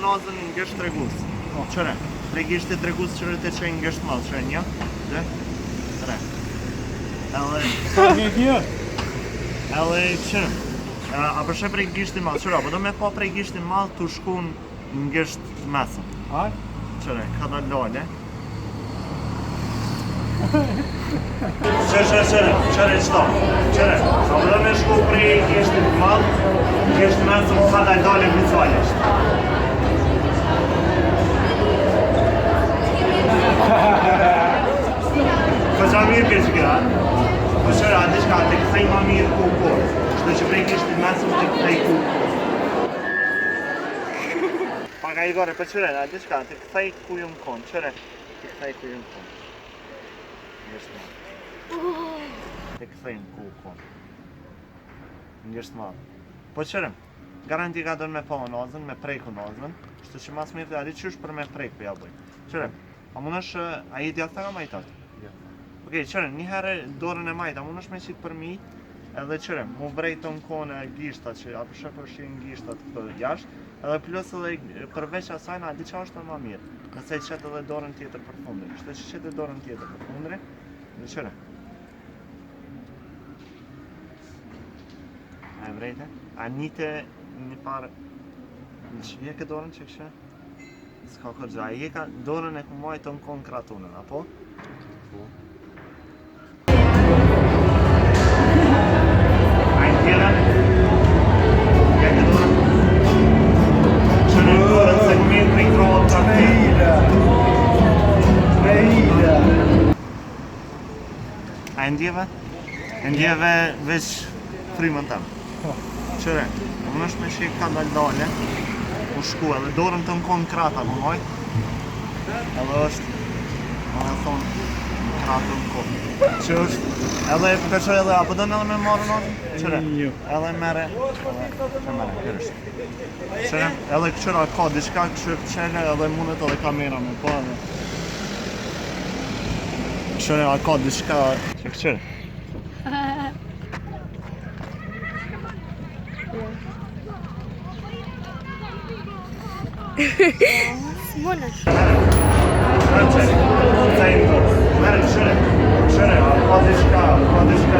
nazën ngësht tregus. Qëre, tregisht e tregus qëre të qenë ngësht malë, qëre 1, 2, 3. Edhe qëre, a përshë prej gishtin malë, qëra, po do me pa prej gishtin malë të shkun ngësht mesëm. Aj? Qëre, ka da lale. Qëre, qëto, qëre, a po do me shku prej gishtin malë, ngësht mesëm ka da lale vizualisht. Po qa mirë ke që kja? Po qëra, ati shka, të këthej ma mirë ku kohë. Shdo që prej kishtë mesëm të këthej ku kohë. Paka i gore, po qëre, ati shka, të këthej ku ju më konë, qëre, të këthej ku ju më konë. Ngështë ma. Të këthej ku konë. Ngështë ma. Po qëre, garanti ka dërë me po nazën, me prejku nazën, shdo që mas mirë të ati qysh për me prejku ja bëj. Qëre, a mund është, a i djathë ka majtat? Okej, qëre, njëherë dorën e majt, a mund është me qitë për mi, edhe qëre, mu vrejtë në kone gishtat që a përshë përshin gishtat këto jashtë, edhe plus edhe përveç asajna, di qa është më mirë, nëse i qetë edhe dorën tjetër për fundri, shte që qetë dorën tjetër për fundri, dhe qëre. A e vrejte? A njite një parë, në që je ke dorën që kështë? S'ka kërgjë, a je ka dorën e kumajtë në konë kratunën, apo? A e ndjeve? E ndjeve veç frimën tëmë. Qëre, unë është me shik ka dal-dale, u shku edhe dorën të në konë krata më moj, edhe është, më në thonë, kratë në konë. Që është, edhe përqoj edhe, apo dënë edhe me marë në? Qëre, edhe mere, kërë është. Qëre, edhe këqëra ka diçka këshë qene edhe mundet edhe kamera me po edhe. Qëre, a ka diçka që këqëre. Simona. Mere, qëre, a ka diçka